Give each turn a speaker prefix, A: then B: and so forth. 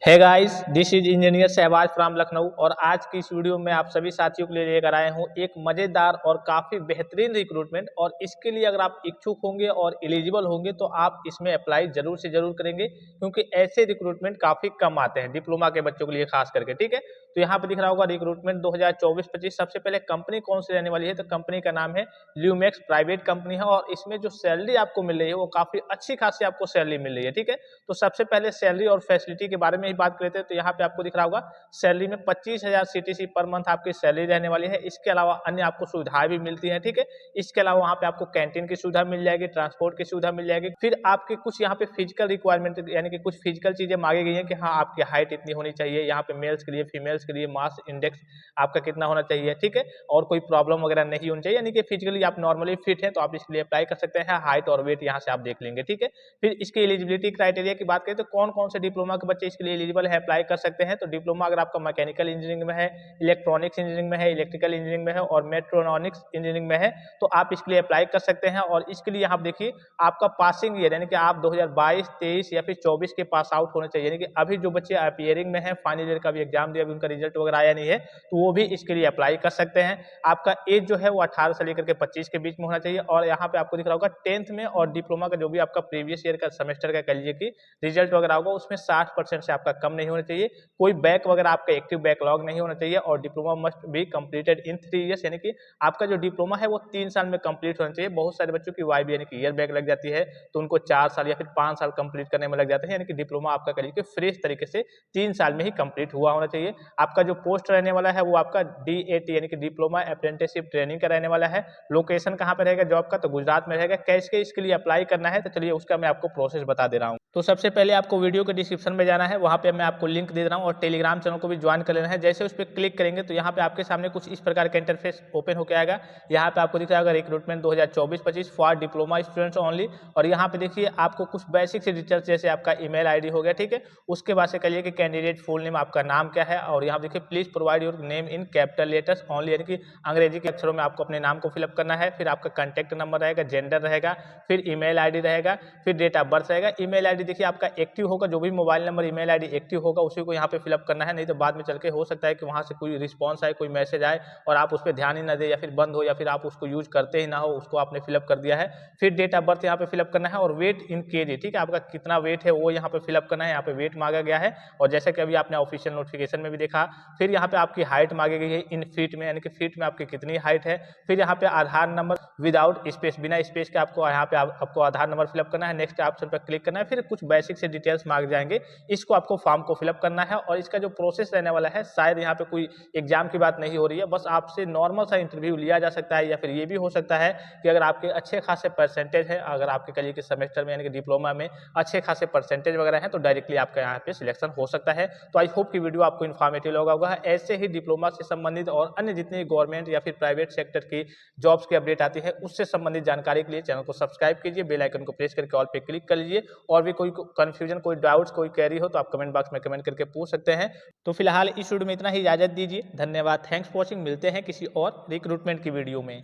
A: है guys, this is engineer Shahbaz from Lucknow. और आज की इस वीडियो में आप सभी साथियों के लिए लेकर आए हूँ एक मजेदार और काफी बेहतरीन रिक्रूटमेंट। और इसके लिए अगर आप इच्छुक होंगे और एलिजिबल होंगे तो आप इसमें अप्लाई जरूर से जरूर करेंगे, क्योंकि ऐसे रिक्रूटमेंट काफी कम आते हैं डिप्लोमा के बच्चों के लिए खास करके। ठीक है, तो यहाँ पे दिख रहा होगा रिक्रूटमेंट 2024-25। सबसे पहले कंपनी कौन सी रहने वाली है, तो कंपनी का नाम है ल्यूमैक्स प्राइवेट कंपनी है। और इसमें जो सैलरी आपको मिल रही है वो काफी अच्छी खासी आपको सैलरी मिल रही है। ठीक है, तो सबसे पहले सैलरी और फैसिलिटी के बारे में ही बात करते हैं। तो यहाँ पे आपको दिख रहा होगा सैलरी में 25,000 सीटीसी पर मंथ आपकी सैलरी रहने वाली है। इसके अलावा अन्य आपको सुविधाएं भी मिलती हैं। ठीक है, इसके अलावा वहाँ पे आपको कैंटीन की सुविधा मिल जाएगी, ट्रांसपोर्ट की सुविधा मिल जाएगी। फिर आपके कुछ यहाँ पे फिजिकल रिक्वायरमेंट यानी कि कुछ फिजिकल चीजें मांगी गई हैं कि हाँ आपकी हाइट इतनी होनी चाहिए। यहाँ पे मेल्स के लिए, फीमेल्स के लिए मास इंडेक्स आपका कितना होना चाहिए। ठीक है, और कोई प्रॉब्लम वगैरह नहीं होनी चाहिए, यानी कि फिजिकली आप नॉर्मली फिट है तो आप इसके लिए अप्लाई कर सकते हैं। हाइट और वेट यहाँ से आप देख लेंगे। ठीक है, फिर इसकी एलिजिबिलिटी क्राइटेरिया की बात करें तो कौन कौन से डिप्लोमा के बच्चे इसके लिए एलिजिबल है, अप्लाई कर सकते हैं। तो डिप्लोमा अगर आपका मैकेनिकल इंजीनियरिंग में है, इलेक्ट्रॉनिक्स इंजीनियरिंग में है, इलेक्ट्रिकल इंजीनियरिंग में है और मेट्रोनॉनिक्स इंजीनियरिंग में है तो आप इसके लिए अप्लाई कर सकते हैं। और इसके लिए आप देखिए आपका पासिंग ईयर यानी कि आप 2022, 23 या फिर 24 के पास आउट होने चाहिए। यानी कि अभी जो बच्चे अपीयरिंग में है, फाइनल ईयर का भी एग्जाम दिया, अभी उनका रिजल्ट वगैरह आया नहीं है, तो वो भी इसके लिए अप्लाई कर सकते हैं। आपका एज जो है वो 18 से लेकर के 25 के बीच में होना चाहिए। और यहाँ पे आपको दिख रहा होगा 10th में और डिप्लोमा का जो भी आपका प्रीवियस ईयर का सेमेस्टर का कह लीजिए कि रिजल्ट वगैरह होगा उसमें 60% से आपका कम नहीं होना चाहिए। कोई बैक वगैरह आपका एक्टिव बैकलॉग नहीं होना चाहिए। और diploma must be completed in 3 years, यानी कि आपका जो डिप्लोमा है वो 3 साल में कंप्लीट होना चाहिए। बहुत सारे बच्चों की वाईबी यानी कि ईयर बैक लग जाती है तो उनको 4 साल या फिर 5 साल कंप्लीट करने में लग जाते हैं। यानी कि डिप्लोमा आपका कह लीजिए फ्रेश तरीके से 3 साल में ही कंप्लीट हुआ होना चाहिए। आपका जो पोस्ट रहने वाला है वो आपका DAT यानी कि डिप्लोमा अप्रेंटिसशिप ट्रेनिंग का रहने वाला है। लोकेशन कहाँ पे रहेगा जॉब का, तो गुजरात में रहेगा। कैसे इसके लिए अप्लाई करना है तो चलिए उसका मैं आपको प्रोसेस बता दे रहा हूँ। तो सबसे पहले आपको वीडियो के डिस्क्रिप्शन में जाना है, वहाँ पे मैं आपको लिंक दे रहा हूँ और टेलीग्राम चैनल को भी ज्वाइन कर लेना है। जैसे उस पर क्लिक करेंगे तो यहाँ पे आपके सामने कुछ इस प्रकार का इंटरफेस ओपन होकर आएगा। यहाँ पे आपको दिख रहा है recruitment 2024-25 for diploma students only. और यहाँ पे देखिए आपको कुछ बेसिक से डिटेल्स जैसे आपका ईमेल आईडी हो गया। ठीक है, उसके बाद से कहिए कि कैंडिडेट फुल नेम आपका नाम क्या है। और यहाँ देखिए please provide your name in capital letters only, यानी कि अंग्रेजी के अक्षरों में आपको अपने नाम को फिलअप करना है। फिर आपका कॉन्टैक्ट नंबर रहेगा, जेंडर रहेगा, फिर ईमेल आईडी रहेगा, फिर डेट ऑफ बर्थ रहेगा। ईमेल आईडी देखिए आपका एक्टिव होगा, जो भी mobile number email ID active होगा उसी को यहाँ पे फिलअप करना है। नहीं तो बाद में चल के हो सकता है कि वहाँ से कोई रिस्पॉन्स आए, कोई मैसेज आए और आप उस पर ध्यान ही ना दे या फिर बंद हो या फिर आप उसको यूज करते ही ना हो, उसको आपने फिलअप कर दिया है। फिर डेट ऑफ बर्थ यहाँ पे फिलअप करना है और वेट इन केजी। ठीक है, आपका कितना वेट है वो यहाँ पे फिलअप करना है। यहाँ पे वेट मांगा गया है और जैसे कि अभी आपने ऑफिशियल नोटिफिकेशन में भी देखा। फिर यहाँ पे आपकी हाइट मांगी गई है इन फीट में, यानी कि फीट में आपकी कितनी हाइट है। फिर यहाँ पे आधार नंबर विदाउट स्पेस, बिना स्पेस के आपको यहाँ पे आपको आधार नंबर फिलअप करना है। नेक्स्ट ऑप्शन पर क्लिक करना है। फिर कुछ बेसिक से डिटेल्स मांग जाएंगे, इसको आपको फॉर्म को फिलअप करना है। और इसका जो प्रोसेस रहने वाला है, शायद यहाँ पे कोई एग्जाम की बात नहीं हो रही है, बस आपसे नॉर्मल सा इंटरव्यू लिया जा सकता है। या फिर ये भी हो सकता है कि अगर आपके अच्छे खासे परसेंटेज है, अगर आपके करिए कि सेमेस्टर में यानी कि डिप्लोमा में अच्छे खासे परसेंटेज वगैरह है तो डायरेक्टली आपका यहाँ पे सिलेक्शन हो सकता है। तो आई होप कि वीडियो आपको इन्फॉर्मेटिव लगा होगा। ऐसे ही डिप्लोमा से संबंधित और अन्य जितनी गवर्नमेंट या फिर प्राइवेट सेक्टर की जॉब्स की अपडेट आती है उससे संबंधित जानकारी के लिए चैनल को सब्सक्राइब कीजिए, बेल आइकन को प्रेस करके ऑल पे क्लिक कर लीजिए। और भी कोई कंफ्यूजन, कोई डाउट्स, कोई क्वेरी हो तो आप कमेंट बॉक्स में कमेंट करके पूछ सकते हैं। तो फिलहाल इस वीडियो में इतना ही, इजाजत दीजिए। धन्यवाद, थैंक्स फॉर वॉचिंग। मिलते हैं किसी और रिक्रूटमेंट की वीडियो में।